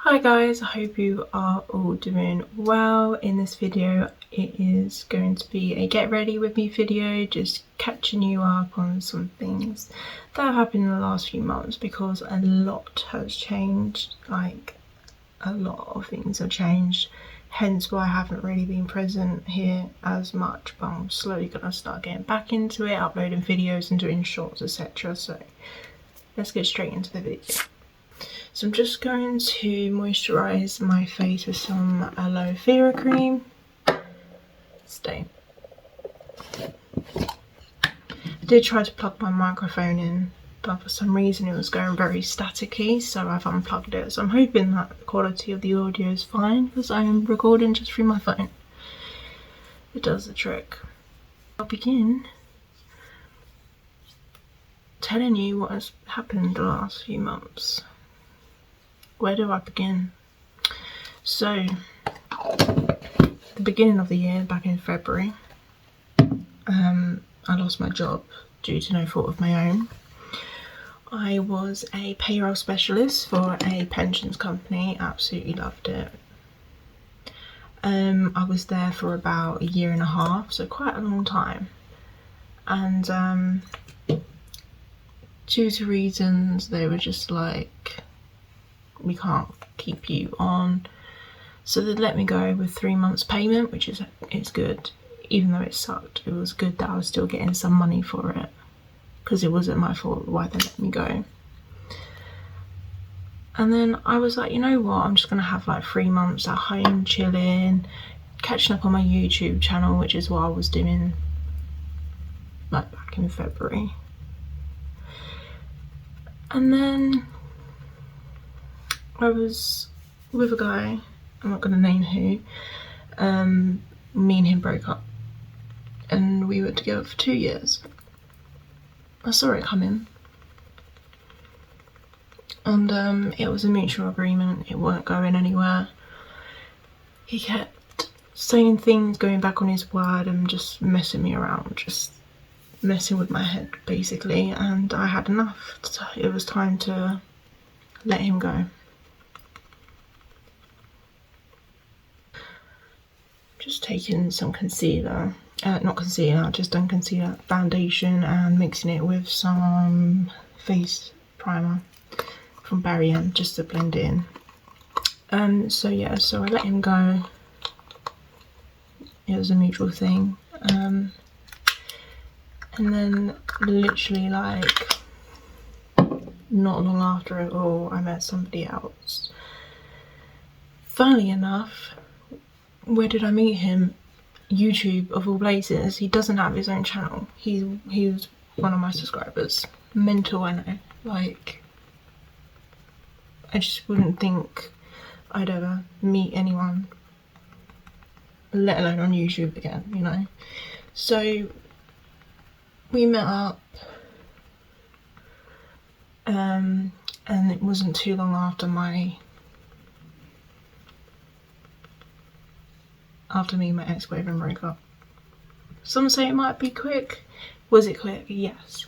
Hi guys, I hope you are all doing well. In this video it is going to be a get ready with me video, just catching you up on some things that have happened in the last few months because a lot has changed, like a lot of things have changed, hence why I haven't really been present here as much, but I'm slowly gonna start getting back into it, uploading videos and doing shorts, etc. So let's get straight into the video. So I'm just going to moisturise my face with some aloe vera cream. Stay. I did try to plug my microphone in, but for some reason it was going very staticky, so I've unplugged it. So I'm hoping that the quality of the audio is fine because I am recording just through my phone. It does the trick. I'll begin telling you what has happened the last few months. Where do I begin? So, the beginning of the year, back in February, I lost my job due to no fault of my own. I was a payroll specialist for a pensions company, absolutely loved it. I was there for about 1.5 years, so quite a long time. And due to reasons, they were just like, we can't keep you on, so they let me go with 3 months payment, which is good. Even though it sucked, it was good that I was still getting some money for it because it wasn't my fault why they let me go. And then I was like, you know what, I'm just gonna have like 3 months at home chilling, catching up on my YouTube channel, which is what I was doing like back in February. And then I was with a guy, I'm not going to name who, me and him broke up and we were together for 2 years. I saw it coming and it was a mutual agreement, it weren't going anywhere. He kept saying things, going back on his word and just messing me around, just messing with my head basically, and I had enough. So it was time to let him go. Just taking some concealer, not concealer, just done concealer foundation and mixing it with some face primer from Barry M just to blend it in. So yeah, so I let him go. It was a mutual thing. And then literally like not long after it all, I met somebody else. Funnily enough, where did I meet him? YouTube, of all places. He doesn't have his own channel. He was one of my subscribers. Mental, I know. Like, I just wouldn't think I'd ever meet anyone, let alone on YouTube again, you know. So we met up, and it wasn't too long after me and my ex-boyfriend broke up. Some say it might be quick. Was it quick? Yes.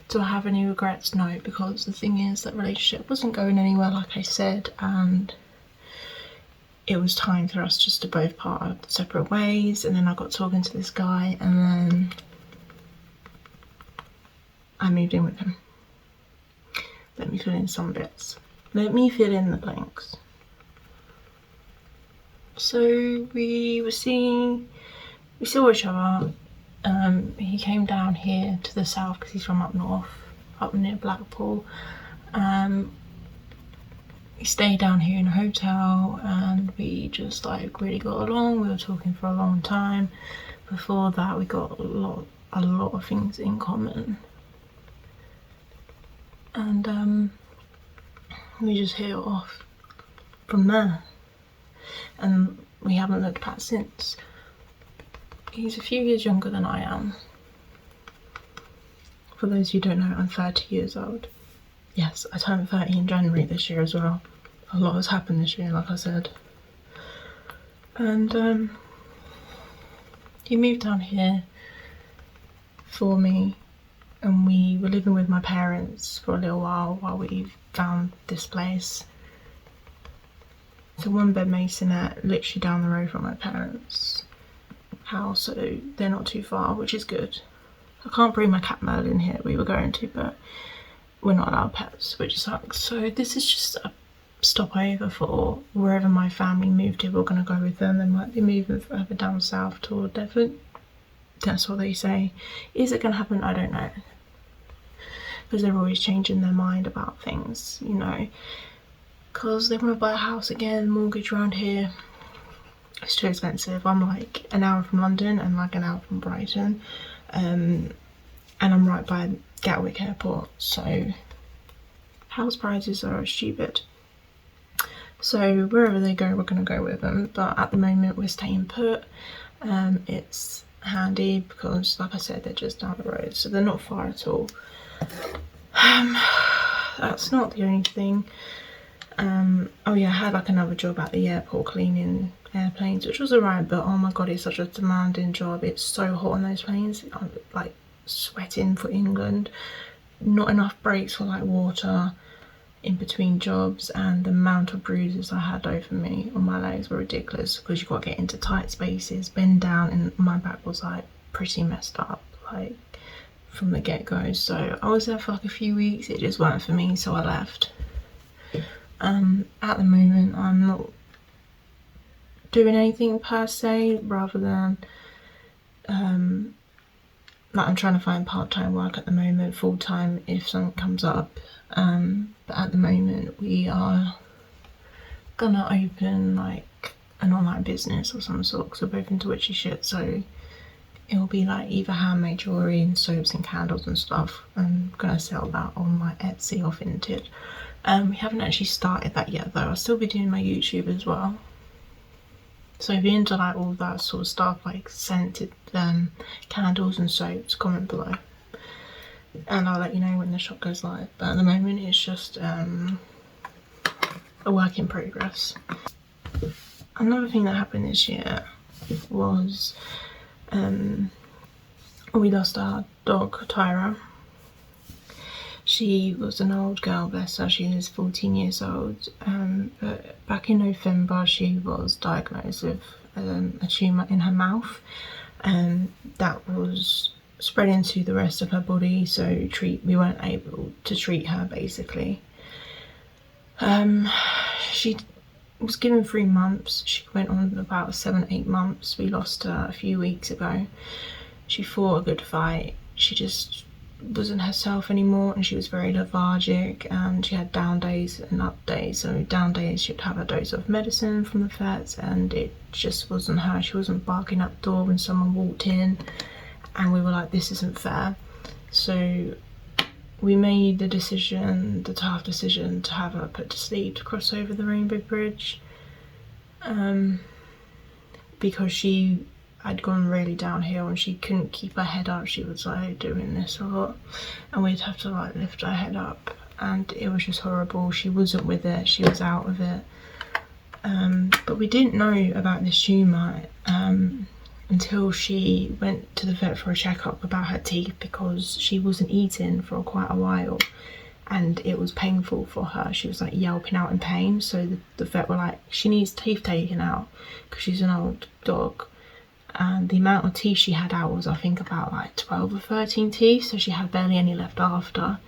Do I have any regrets? No, because the thing is that relationship wasn't going anywhere, like I said, and it was time for us just to both part our separate ways. And then I got talking to this guy and then I moved in with him. Let me fill in some bits. Let me fill in the blanks. So we saw each other. He came down here to the south because he's from up north, up near Blackpool. We stayed down here in a hotel and we just like really got along. We were talking for a long time. Before that we got a lot of things in common. And we just hit it off from there. And we haven't looked back since. He's a few years younger than I am. For those who don't know, I'm 30 years old. Yes, I turned 30 in January this year as well. A lot has happened this year, like I said. And he moved down here for me and we were living with my parents for a little while we found this place. It's a 1-bed masonette, literally down the road from my parents' house, so they're not too far, which is good. I can't bring my cat Merlin here, we were going to, but we're not allowed pets, which sucks. So this is just a stopover for wherever my family moved to. We're going to go with them. They might be moving further down south toward Devon. That's what they say. Is it going to happen? I don't know, because they're always changing their mind about things, you know, because they want to buy a house again. Mortgage around here, it's too expensive. I'm like an hour from London and like an hour from Brighton, and I'm right by Gatwick Airport, so house prices are stupid. So wherever they go, we're going to go with them, but at the moment we're staying put. It's handy because, like I said, they're just down the road, so they're not far at all. That's not the only thing. Oh yeah, I had like another job at the airport cleaning airplanes, which was alright, but oh my god, it's such a demanding job. It's so hot on those planes. I'm like sweating for England. Not enough breaks for like water in between jobs, and the amount of bruises I had over me on my legs were ridiculous, because you've got to get into tight spaces, bend down, and my back was like pretty messed up like from the get-go. So I was there for like a few weeks. It just weren't for me, so I left. At the moment I'm not doing anything per se, rather than like I'm trying to find part-time work at the moment, full-time if something comes up. But at the moment we are gonna open like an online business of some sort, because we're both into witchy shit, so it'll be like either handmade jewellery and soaps and candles and stuff. I'm gonna sell that on my Etsy or Vinted. We haven't actually started that yet though. I'll still be doing my YouTube as well. So if you're into like all that sort of stuff, like scented candles and soaps, comment below and I'll let you know when the shop goes live. But at the moment it's just a work in progress. Another thing that happened this year was we lost our dog Tyra. She was an old girl, bless her. She was 14 years old, but back in November she was diagnosed with a tumour in her mouth, and that was spreading to the rest of her body, so we weren't able to treat her basically. She was given 3 months. She went on about 7-8 months. We lost her a few weeks ago. She fought a good fight. She just wasn't herself anymore, and she was very lethargic, and she had down days and up days. So down days she'd have a dose of medicine from the vets, and it just wasn't her. She wasn't barking at the door when someone walked in, and we were like, this isn't fair. So we made the decision, the tough decision, to have her put to sleep, to cross over the Rainbow Bridge, because she had gone really downhill and she couldn't keep her head up. She was like doing this a lot, and we'd have to like lift her head up, and it was just horrible. She wasn't with it, she was out of it. But we didn't know about this tumour until she went to the vet for a checkup about her teeth, because she wasn't eating for quite a while and it was painful for her. She was like yelping out in pain, so the vet were like, she needs teeth taken out because she's an old dog. And the amount of teeth she had out was, I think, about like 12 or 13 teeth, so she had barely any left after.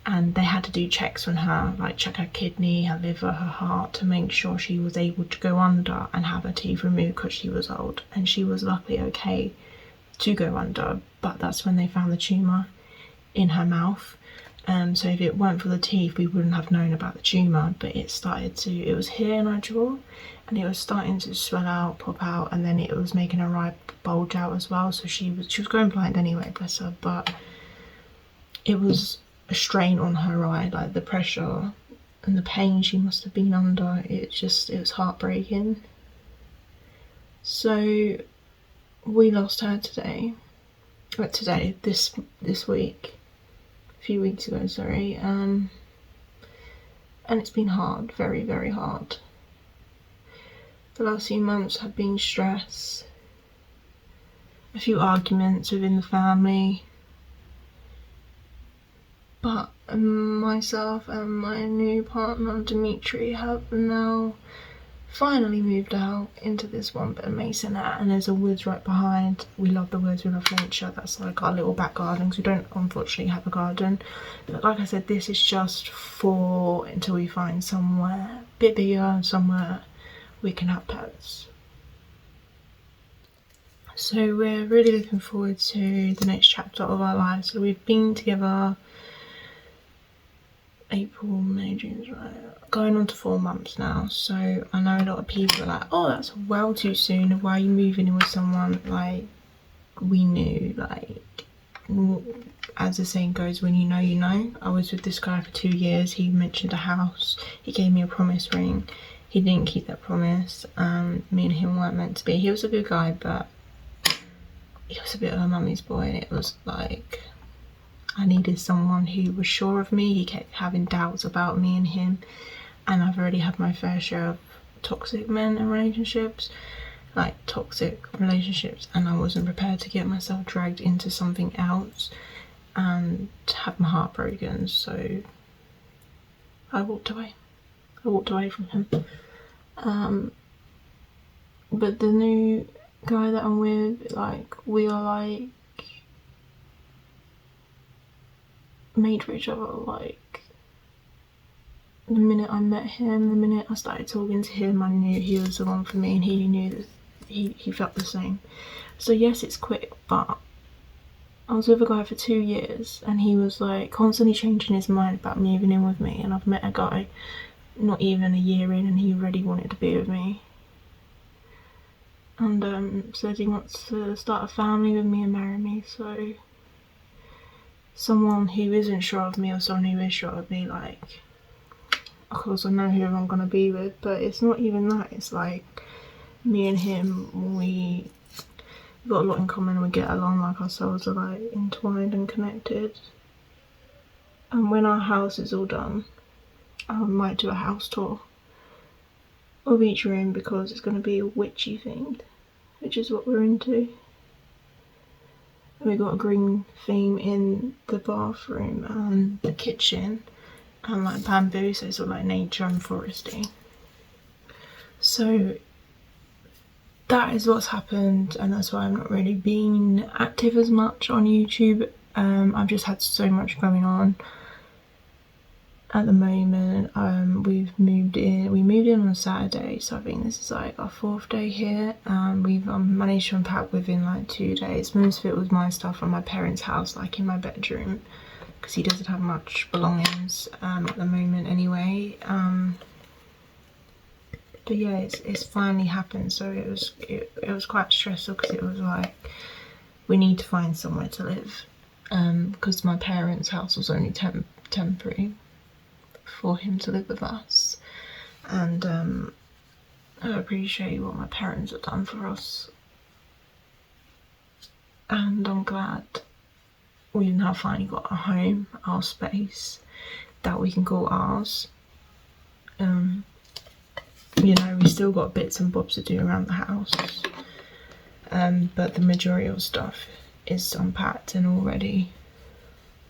And they had to do checks on her, like check her kidney, her liver, her heart, to make sure she was able to go under and have her teeth removed, because she was old. And she was luckily okay to go under, but that's when they found the tumour in her mouth. So if it weren't for the teeth, we wouldn't have known about the tumour. But it was here in her jaw, and it was starting to swell out, pop out, and then it was making her eye bulge out as well. So she was going blind anyway, bless her. But it was a strain on her eye, like the pressure and the pain she must have been under. It was heartbreaking. So we lost her this week, a few weeks ago, sorry. And it's been hard, very, very hard. The last few months have been stress, a few arguments within the family, but myself and my new partner Dimitri have now finally moved out into this one bit of masonette, and there's a woods right behind. We love the woods, we love nature. That's like our little back garden, because we don't unfortunately have a garden. But like I said, this is just for until we find somewhere a bit bigger, somewhere we can have pets. So we're really looking forward to the next chapter of our lives. So we've been together April, May, June, July, going on to 4 months now. So I know a lot of people are like, oh, that's well too soon. Why are you moving in with someone? Like, we knew, like, as the saying goes, when you know, you know. I was with this guy for 2 years. He mentioned a house. He gave me a promise ring. He didn't keep that promise. Me and him weren't meant to be. He was a good guy, but he was a bit of a mummy's boy, and it was like, I needed someone who was sure of me. He kept having doubts about me and him, and I've already had my fair share of toxic men and relationships, and I wasn't prepared to get myself dragged into something else and have my heart broken. So I walked away from him. But the new guy that I'm with, like, we are like made for each other. Like, the minute I met him, the minute I started talking to him, I knew he was the one for me, and he knew that he felt the same. So yes, it's quick, but I was with a guy for 2 years, and he was like constantly changing his mind about moving in with me, and I've met a guy not even a year in and he already wanted to be with me, and said he wants to start a family with me and marry me. So someone who isn't sure of me, or someone who is sure of me, like, of course I know who I'm gonna be with, but it's not even that. It's like, me and him, we've got a lot in common, we get along, like our souls are like entwined and connected. And when our house is all done, I might do a house tour of each room, because it's going to be witchy themed, which is what we're into. And we got a green theme in the bathroom and the kitchen, and like bamboo, so it's all like nature and foresty. So that is what's happened, and that's why I'm not really been active as much on YouTube. I've just had so much going on at the moment. We moved in on a Saturday, so I think this is like our 4th day here. We've managed to unpack within like 2 days. Most of it was my stuff from my parents' house, like in my bedroom, because he doesn't have much belongings at the moment anyway. But yeah, it's finally happened. So it was quite stressful, because it was like, we need to find somewhere to live, because my parents' house was only temporary for him to live with us, and I appreciate what my parents have done for us, and I'm glad we've now finally got a home, our space that we can call ours. You know, we still got bits and bobs to do around the house, but the majority of stuff is unpacked and all ready,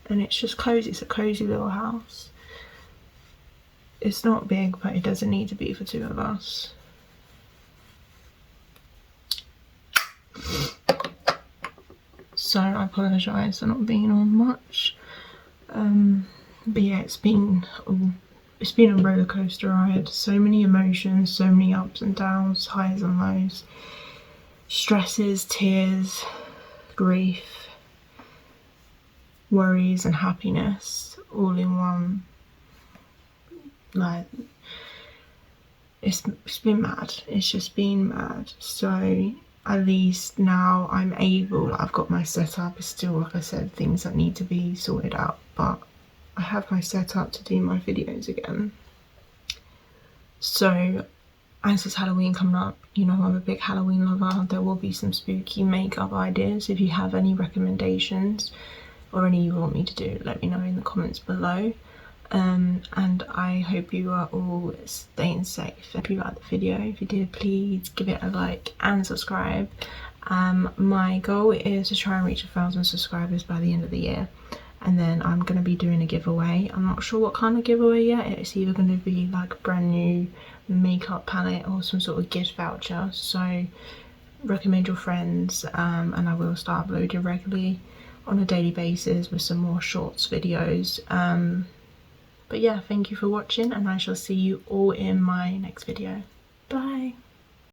and it's just cozy. It's a cozy little house. It's not big, but it doesn't need to be for 2 of us. So I apologise for not being on much, but yeah, it's been a roller coaster ride. So many emotions, so many ups and downs, highs and lows, stresses, tears, grief, worries and happiness, all in one. Like, it's been mad. It's just been mad. So at least now I'm able, I've got my setup. It's still, like I said, things that need to be sorted out, but I have my setup to do my videos again. So as it's Halloween coming up, you know, I'm a big Halloween lover. There will be some spooky makeup ideas. If you have any recommendations or any you want me to do, let me know in the comments below. And I hope you are all staying safe. If you liked the video, if you did, please give it a like and subscribe. My goal is to try and reach 1,000 subscribers by the end of the year, and then I'm going to be doing a giveaway. I'm not sure what kind of giveaway yet. It's either going to be like a brand new makeup palette or some sort of gift voucher, so recommend your friends, and I will start uploading regularly on a daily basis with some more shorts videos. But yeah, thank you for watching, and I shall see you all in my next video. Bye.